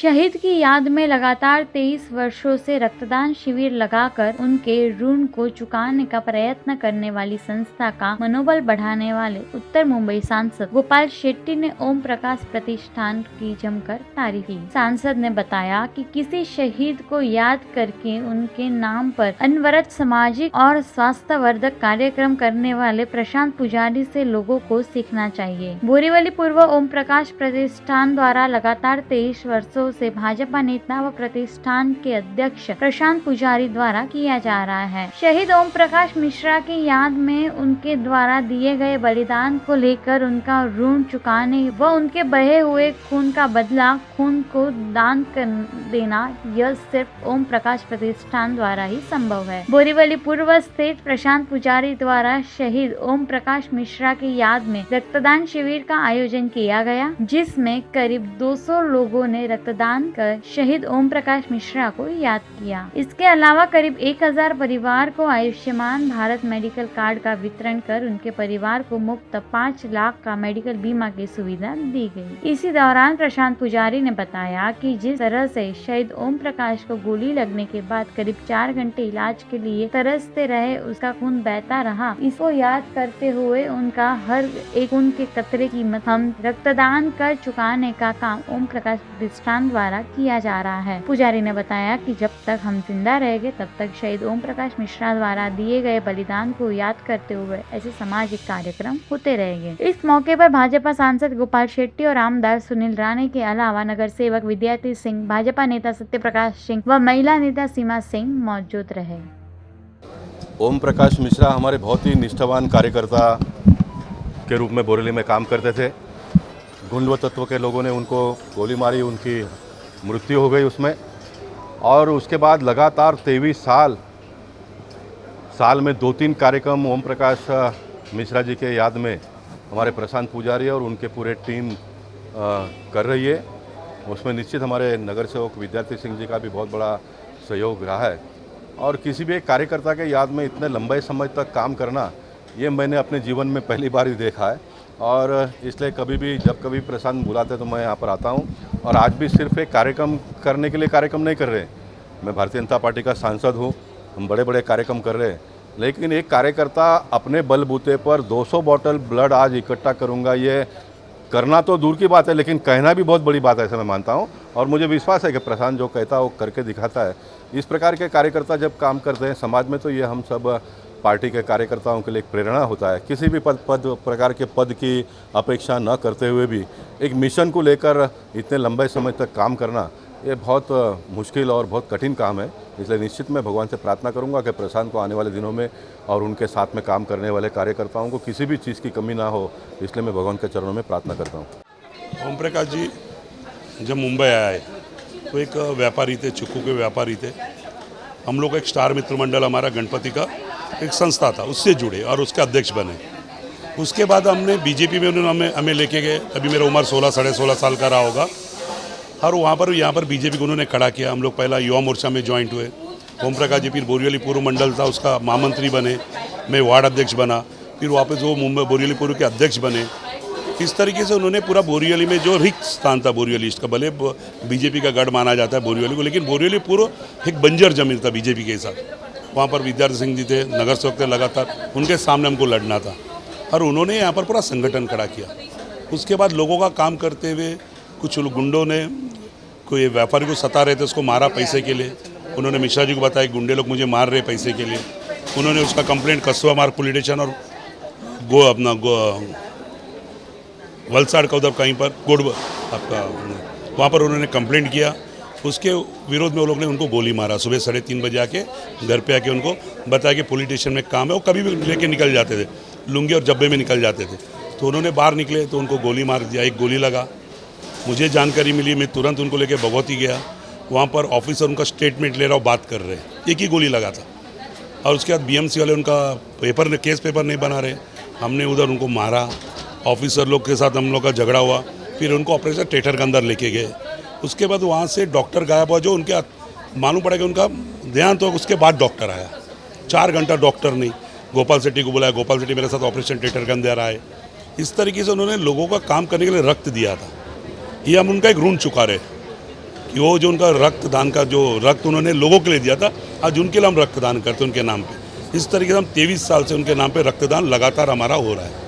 शहीद की याद में लगातार 23 वर्षों से रक्तदान शिविर लगाकर उनके ऋण को चुकाने का प्रयत्न करने वाली संस्था का मनोबल बढ़ाने वाले उत्तर मुंबई सांसद गोपाल शेट्टी ने ओम प्रकाश प्रतिष्ठान की जमकर तारीफ की। सांसद ने बताया कि किसी शहीद को याद करके उनके नाम पर अनवरत सामाजिक और स्वास्थ्यवर्धक कार्यक्रम करने वाले प्रशांत पुजारी से लोगों को सीखना चाहिए। बोरीवली पूर्व ओम प्रकाश प्रतिष्ठान द्वारा लगातार 23 वर्षों से भाजपा नेता व प्रतिष्ठान के अध्यक्ष प्रशांत पुजारी द्वारा किया जा रहा है। शहीद ओम प्रकाश मिश्रा की याद में उनके द्वारा दिए गए बलिदान को लेकर उनका ऋण चुकाने व उनके बहे हुए खून का बदला खून को दान कर देना, यह सिर्फ ओम प्रकाश प्रतिष्ठान द्वारा ही संभव है। बोरीवली पूर्व स्थित प्रशांत पुजारी द्वारा शहीद ओम प्रकाश मिश्रा की याद में रक्तदान शिविर का आयोजन किया गया, जिसमें करीब 200 लोगों ने रक्तदान कर शहीद ओम प्रकाश मिश्रा को याद किया। इसके अलावा करीब 1000 परिवार को आयुष्मान भारत मेडिकल कार्ड का वितरण कर उनके परिवार को मुफ्त 5 लाख का मेडिकल बीमा की सुविधा दी गई। इसी दौरान प्रशांत पुजारी ने बताया कि जिस तरह से शहीद ओम प्रकाश को गोली लगने के बाद करीब 4 घंटे इलाज के लिए तरसते रहे, उसका खून बहता रहा, इसको याद करते हुए उनका हर एक खून के कतरे की हम रक्तदान कर चुकाने का काम ओम प्रकाश प्रतिष्ठान द्वारा किया जा रहा है। पुजारी ने बताया कि जब तक हम जिंदा रहेंगे तब तक शहीद ओम प्रकाश मिश्रा द्वारा दिए गए बलिदान को याद करते हुए ऐसे सामाजिक कार्यक्रम होते रहेंगे। इस मौके पर भाजपा सांसद गोपाल शेट्टी और आमदार सुनील राणे के अलावा नगर सेवक विद्यार्थी सिंह, भाजपा नेता सत्य प्रकाश सिंह व महिला नेता सीमा सिंह मौजूद रहे। ओम प्रकाश मिश्रा हमारे बहुत ही निष्ठावान कार्यकर्ता के रूप में बोरीवली में काम करते थे। गुंड व तत्व के लोगों ने उनको गोली मारी, उनकी मृत्यु हो गई उसमें। और उसके बाद लगातार 23 साल में 2-3 कार्यक्रम ओम प्रकाश मिश्रा जी के याद में हमारे प्रशांत पुजारी और उनके पूरे टीम कर रही है। उसमें निश्चित हमारे नगर सेवक विद्यार्थी सिंह जी का भी बहुत बड़ा सहयोग रहा है। और किसी भी एक कार्यकर्ता के याद में इतने लंबे समय तक काम करना, ये मैंने अपने जीवन में पहली बार ही देखा है। और इसलिए कभी भी जब कभी प्रशांत बुलाते तो मैं यहाँ पर आता हूँ। और आज भी सिर्फ एक कार्यक्रम करने के लिए कार्यक्रम नहीं कर रहे। मैं भारतीय जनता पार्टी का सांसद हूँ, हम बड़े बड़े कार्यक्रम कर रहे हैं, लेकिन एक कार्यकर्ता अपने बलबूते पर 200 बॉटल ब्लड आज इकट्ठा करूँगा, ये करना तो दूर की बात है, लेकिन कहना भी बहुत बड़ी बात है, ऐसा मैं मानता हूँ। और मुझे विश्वास है कि प्रशांत जो कहता है वो करके दिखाता है। इस प्रकार के कार्यकर्ता जब काम करते हैं समाज में, तो ये हम सब पार्टी के कार्यकर्ताओं के लिए एक प्रेरणा होता है। किसी भी प्रकार के पद की अपेक्षा न करते हुए भी एक मिशन को लेकर इतने लंबे समय तक काम करना, ये बहुत मुश्किल और बहुत कठिन काम है। इसलिए निश्चित मैं भगवान से प्रार्थना करूंगा कि प्रशांत को आने वाले दिनों में और उनके साथ में काम करने वाले कार्यकर्ताओं को किसी भी चीज़ की कमी ना हो, इसलिए मैं भगवान के चरणों में प्रार्थना करता हूँ। ओम प्रकाश जी जब मुंबई आया है तो एक व्यापारी थे, चिक्कू के व्यापारी थे। हम लोग एक स्टार मित्र मंडल, हमारा गणपति का एक संस्था था, उससे जुड़े और उसके अध्यक्ष बने। उसके बाद हमने बीजेपी में उन्होंने हमें लेके गए। अभी मेरा उम्र 16 साढ़े 16 साल का रहा होगा। और यहाँ पर बीजेपी को उन्होंने खड़ा किया। हम लोग पहला युवा मोर्चा में ज्वाइंट हुए। ओम प्रकाश जी फिर बोरीवली पूर्व मंडल था, उसका महामंत्री बने। मैं वार्ड अध्यक्ष बना, फिर वापस वो मुंबई बोरीवली पूर्व के अध्यक्ष बने। इस तरीके से उन्होंने पूरा बोरीवली में जो रिक्त स्थान था बोरीवली ईस्ट का, भले बीजेपी का गढ़ माना जाता है बोरीवली को, लेकिन बोरीवली पूर्व एक बंजर जमीन था बीजेपी के साथ। वहाँ पर विद्यार्थी सिंह जी थे, नगर सेवक थे, लगातार उनके सामने हमको लड़ना था। और उन्होंने यहाँ पर पूरा संगठन खड़ा किया। उसके बाद लोगों का काम करते हुए कुछ गुंडों ने कोई व्यापारी को सता रहे थे, उसको मारा पैसे के लिए। उन्होंने मिश्रा जी को बताया गुंडे लोग मुझे मार रहे पैसे के लिए। उन्होंने उसका कंप्लेंट कस्बा मार्ग पुलिस स्टेशन और वलसाड़ का उधर कहीं पर वहाँ पर उन्होंने कंप्लेंट किया। उसके विरोध में वो लोग ने उनको गोली मारा। सुबह 3:30 बजे आके घर पे आके उनको बताया कि पुलिस स्टेशन में काम है। वो कभी भी लेके निकल जाते थे, लुंगी और जब्बे में निकल जाते थे। तो उन्होंने बाहर निकले तो उनको गोली मार दिया, एक गोली लगा। मुझे जानकारी मिली, मैं तुरंत उनको लेके भगवती गया। वहाँ पर ऑफिसर उनका स्टेटमेंट ले रहा, बात कर रहे, एक ही गोली लगा था। और उसके बाद बीएमसी वाले उनका केस पेपर नहीं बना रहे। हमने उधर उनको मारा। ऑफिसर लोग के साथ हम लोग का झगड़ा हुआ। फिर उनको ऑपरेशन थिएटर के अंदर लेके गए। उसके बाद वहाँ से डॉक्टर गायब हुआ, जो उनके मालूम पड़ा कि उनका देहांत हो। उसके बाद डॉक्टर आया, 4 घंटा डॉक्टर नहीं। गोपाल शेट्टी को बुलाया, गोपाल शेट्टी मेरे साथ ऑपरेशन थिएटर के अंदर आए। इस तरीके से उन्होंने लोगों का काम करने के लिए रक्त दिया था। ये हम उनका एक ऋण चुका रहे कि वो जो उनका रक्तदान का जो रक्त उन्होंने लोगों के लिए दिया था, आज उनके लिए हम रक्तदान करते हैं उनके नाम पे। इस तरीके से हम 23 साल से उनके नाम पे रक्तदान लगातार हमारा हो रहा है।